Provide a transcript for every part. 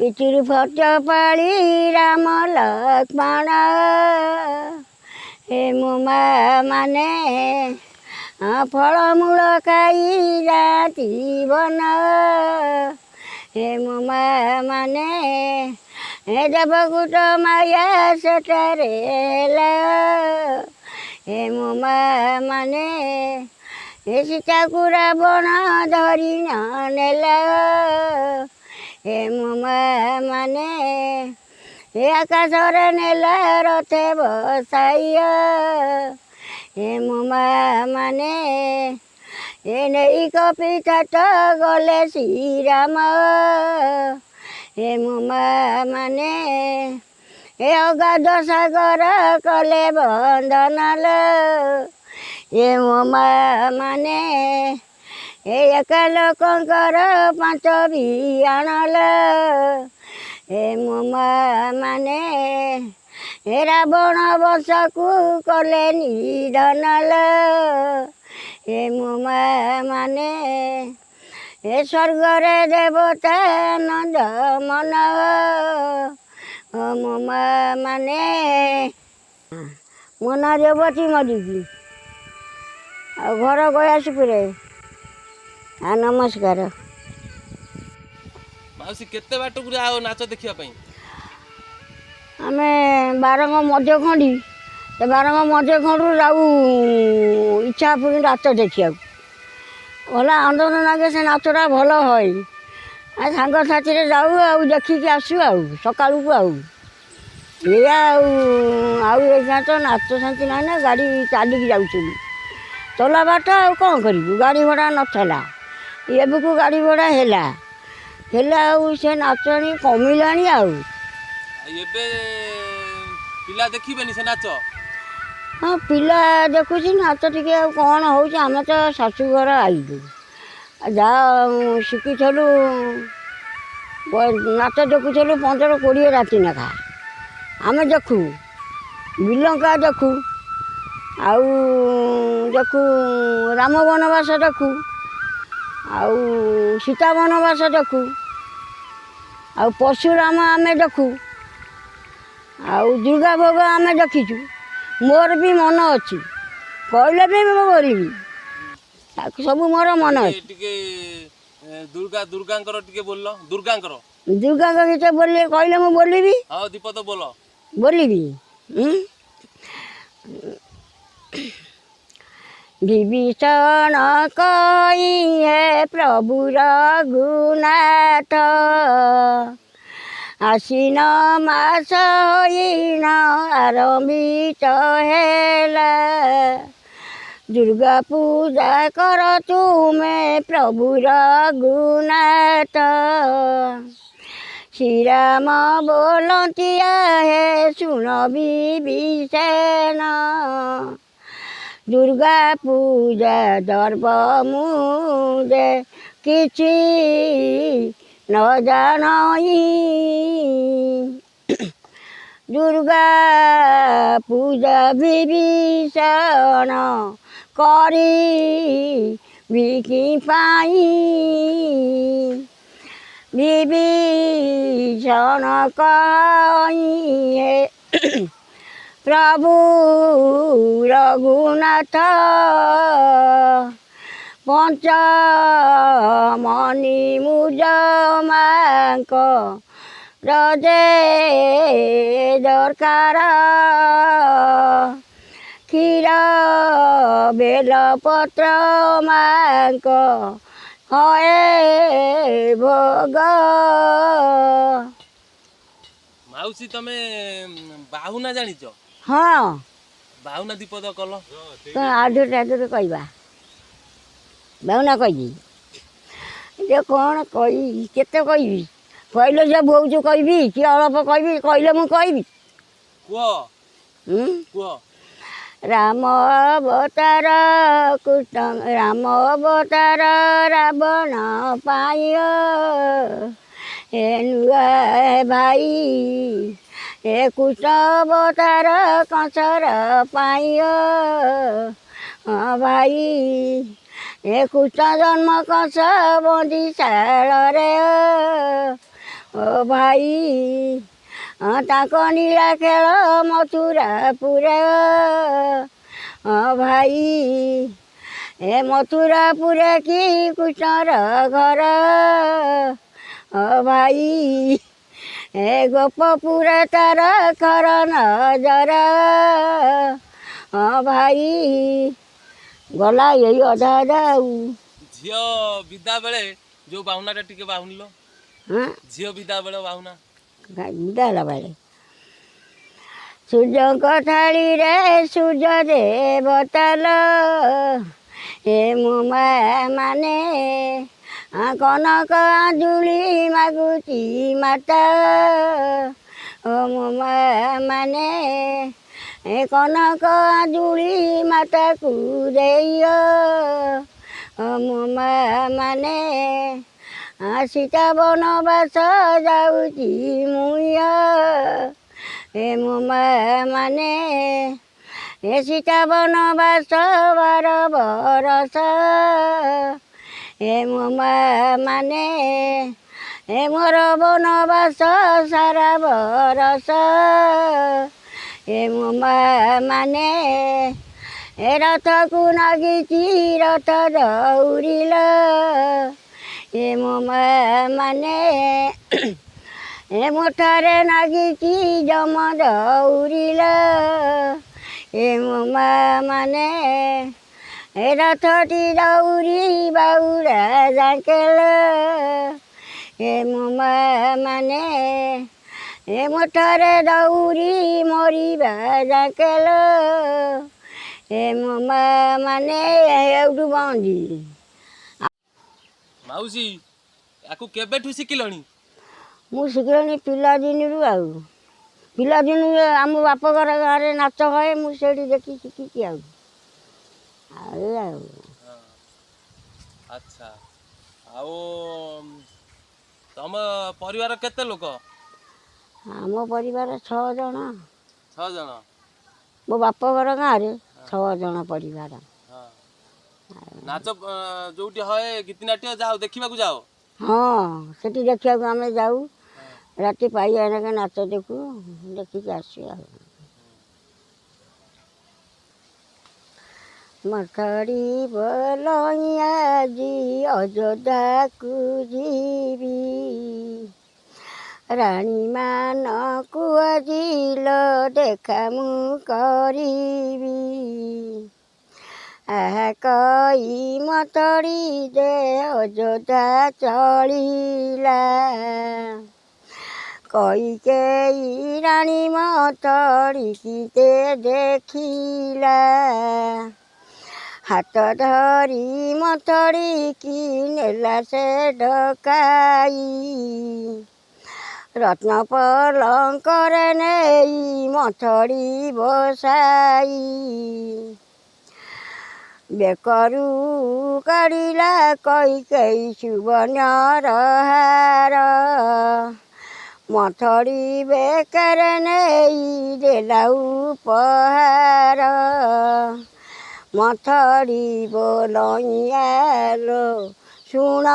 पितृ फट पाली राम लक्ष्मण हे मो माँ माने फलमूल खाई जाती बन हे मो माँ माने हे देवकुट माया सटारे हे मो माँ माने हे सीताकु रावण धरी नेला हे मो माँ माने हे आकाश नेला रथे बसाई हे मो माँ माने हे नहीं कपि ठाट गले श्रीराम हे मो माँ माने हे अगाध सागर कले बंधन हे मो माँ माने हे एक लोकंकर पांच बियाणल हे मो माँ माने हे रावण वंशकु कले निधनल हे मो माँ माने हे स्वर्गरे देवता नंद मन मो माँ माने मो ना रेवती मरिकी आ घर गयासपुरे आ नमस्कार माउसी केते बाट को आओ नाच देखिया पई आमे बारंग मध्य खंडी ते बारंग मध्य खंडू जाऊ इच्छा पूरी नाच देखिया भला आनंद लगे से नाचटा भल हई आ सांग साथी रे जाऊ आ देखिक आसू आ सकाळू को ये आउ तो नाच शांति ना ना गाड़ी चलिक जाऊँ चला बाट आ कौन करूँ गाड़ी भड़ा नाला एबकू गाड़ी भड़ा है से नाचनी कमिला एबे पिला देखिबेनी से नाच हाँ पिला देखुची नाच टे कौन होमें तो शाशुघर आईलु जा शिखुलु नाच देखुलु 15-20 राति नाखा आम देखु बिलंका देखु आउ देखु राम वनवास देखु आउ सीता वनवास देखु आउ परशुराम आम देखु आउ दुर्गा भोग आम देखीचु मोर भी मन अच्छी कहले भी मैं बोलबी सब मोर मन टिके दुर्गा दुर्गांकर टिके बोललो दुर्गांकर दुर्गा गीत बोलिए कहले मैं बोलबी हां दीपद बोलो बोलबी विभीषण कही है प्रभु रघुनाथ आसीन मास होइल आरंभित हेला दुर्गा पूजा कर तुमे प्रभु रघुनाथ श्री राम बोलतिया है सुन विभीषण दुर्गा पूजा दर्व मुझे किसी न जानई दुर्गा पूजा विभीषण करी बिकी पाई विभीषण कही है प्रभु रघुनाथ पंच मणि मुज मांक रजे दरकार क्षीर बेलपत्र मांक हए भोग माउसी तमे बाहुना जानिच हाँ बाहुना दीपद कल तो आधुटा कहवा बाहुना कह कौन कही केते कहबी कहले जे बहुत कहबी कि अल्प कहबी कहले मु कहबी कुह राम अवतार कृष्ण राम अवतार रावण पाय हे नुआ भाई हे कृष्ण अवतार कंसर पाय हाँ भाई हे कृष्ण जन्म कंस बंदी शाल रे ओ भाई ताଙ୍କ नीला खेल मथुरापुर भाई ए मथुरापुर की कृष्णर घर भाई ए गोपपुर तार कर नजर भाई गला यही अधा अधा ଝିଅ ବିଦା ବେଳେ ଯୋଉ ବାହୁନାଟା ଟିକେ ବାହୁନିଲ हाँ ଝିଅ ବିଦା ବେଳେ ବାହୁନା ବିଦାଲା ବେଳେ ସୂର୍ଯ୍ୟଙ୍କ ଥାଳିରେ ସୂର୍ଯ୍ୟ ଦେବତାଲ ଏ ମୋ ମା ମାନେ କନକ ଆଞ୍ଜୁଳି ମାଗୁଛି ମାତା ଓ ମୋ ମା ମାନେ ଏ କନକ ଆଞ୍ଜୁଳି ମାତାକୁ ଦେଇଅ ମୋ ମା ମାନେ ସୀତା ବନବାସ ଯାଉଛି ମୁଇଁୟ ଏ ମୋ ମା ମାନେ ଏ ସୀତା ବନବାସ 12 ବରଷ ଏ ମୋ ମା ମାନେ ଏ ମୋର ବନବାସ ସାରା ବରଷ ଏ ମୋ ମା ମାନେ ଏ ରଥକୁ ନାଗିଛି ରଥ ଦୌଡ଼ିଲ ଏ ମୋ ମା ମାନେ ଏ ମୁଠାରେ ନାଗିଛି ଯମ ଦୌଡ଼ିଲ ଏ ମୋ ମା ମାନେ ଏ ରଥଟି ଦୌଡ଼ି ବାଉଡ଼ା ଯାଙ୍କେଲ ଏ ମୋ ମା ମାନେ ଏ ମୁଠାରେ ଦୌଡ଼ି ମରିବା ଯାଙ୍କେଲ ଏ ମୋ ମା ମାନେ ଏଉଠୁ ବନ୍ଦି ମାଉସୀ ୟାକୁ କେବେଠୁ ଶିଖିଲଣି ମୁଁ ଶିଖିଲିଣି ପିଲାଦିନରୁ ଆଉ ପିଲାଦିନୁ ଆମ ବାପ ଘର ଗାଁରେ ନାଚ ହୁଏ ମୁଁ ସେଇଠି ଦେଖି ଶିଖିଛି ଆଉ ଆଚ୍ଛା ଆଉ ତମ ପରିବାର କେତେ ଲୋକ ଆମ ପରିବାର 6 ଜଣ 6 ଜଣ ମୋ ବାପ ଘର ଗାଁରେ 6 ଜଣ ପରିବାର ନାଚ ଯୋଉଠି ହଏ ଗୀତିନାଟ୍ୟ ଯାଅ ଦେଖିବାକୁ ଯାଅ ହଁ ସେଠି ଦେଖିବାକୁ ଆମେ ଯାଉ ରାତି ପାଇଆ ନାକେ ନାଚ ଦେଖୁ ଦେଖିକି ଆସୁ ଆଉ ମଥାଡ଼ି ବୋଲଇ ଆଜି ଅଯୋଧ୍ୟାକୁ ଯିବି ରାଣୀମାନଙ୍କୁ ଆଜିଲ ଦେଖା ମୁଁ କରିବି ଆହା କଇ ମତଡ଼ି ଦେ ଅଯୋଧ୍ୟା ଚଳିଲା କଇକେଇ ରାଣୀ ମତଡ଼ିକି ଦେଖିଲା ହାତ ଧରି ମତଡ଼ିକି ନେଲା ସେ ଡକାଇ ରତ୍ନ ପଲଙ୍କରେ ନେଇ ମଥଡ଼ି ବସାଇ ବେକରୁ କାଢ଼ିଲା କଇକେଇ ସୁବର୍ଣ୍ଣର ହାର ମଥଡ଼ି ବେକରେ ନେଇ ଦେଲା ଉପହାର ମଥଡ଼ି ବୋଲଇଆଲୋ ଶୁଣ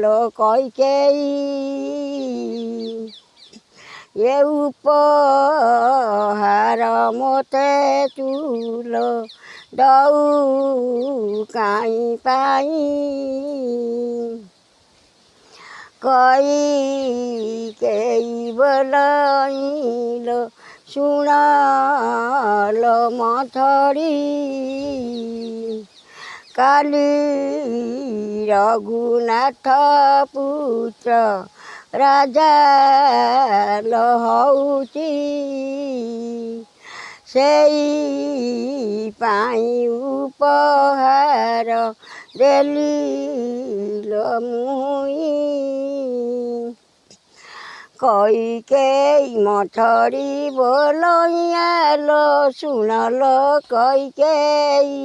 ଲୋ କଇକେଇ ଏ ଉପହାର ମୋତେ ତୁଲ ଦଉ କାଇଁ ପାଇଁ କଇକେଇ ବୋଲଇଲୋ ଶୁଣ ଲୋ ମଥଡ଼ି କାଲି ରଘୁନାଥ ପୁତ୍ର ରାଜା ଲୋ ହଉଛି ସେଇ ପାଇଁ ଉପହାର ଦେଲି ଲୋ ମୁଇଁ କଇକେଇ ମଥଡ଼ି ବୋଲଇଆଲୋ ଶୁଣ ଲୋ କଇକେଇ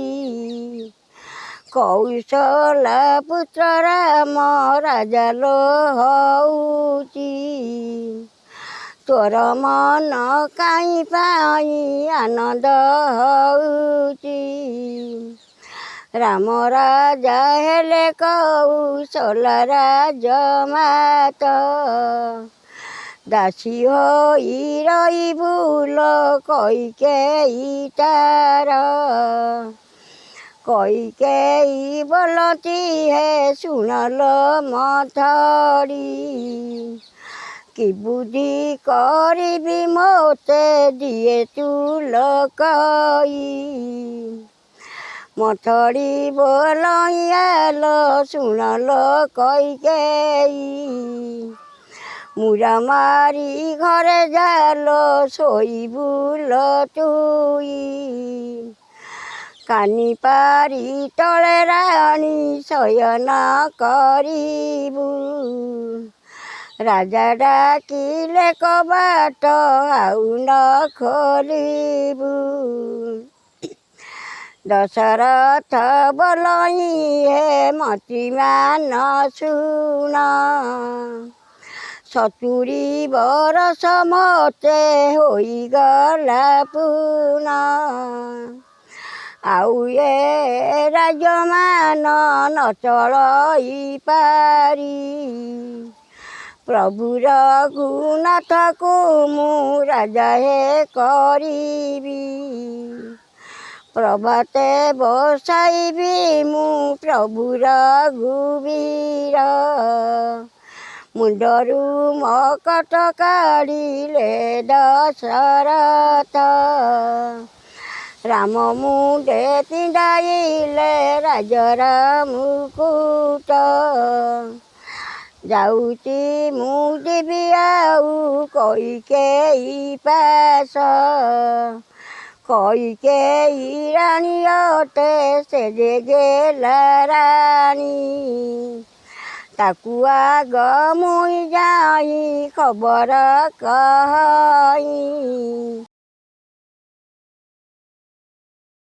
କୌଶଲା ପୁତ୍ର ରାମ ରାଜା ଲୋ ହଉଛି ତୋର ମନ କାହିଁ ପାଇଁ ଆନନ୍ଦ ହଉଛି राम राजा हेले कौशल राजमात दासी होई रही भूल कैकेयी तार कैकेयी बोलती है सुनल मथड़ी कि बुद्धि करी मोते दिए तू लकई मथड़ी बोलइयाल सुनल कैकेयी मुरा मारी घरे जाल शोइबुल तुई कानी पारी तले राणी शयन करिबु राजा डाकिले कबाट आउ न खोलिबु दशरथ बोलई हे मतिमान सुन 70 बरस मते होइगला पुना आउ ए राजमान न चलई पारी प्रभु रघुनाथको मु राजा हे करिबी प्रभाते बसाइबी मु प्रभु रघुवीर मुंडरू मकट काढ़िले दशरथ राम मुंडे पिंडाइले राजर मुकुट जाऊची मु जीवी आउ कैकेयी पास कैकेयी रानी अटे से जे गेला रानी ताकू आग मुई जाई खबर कह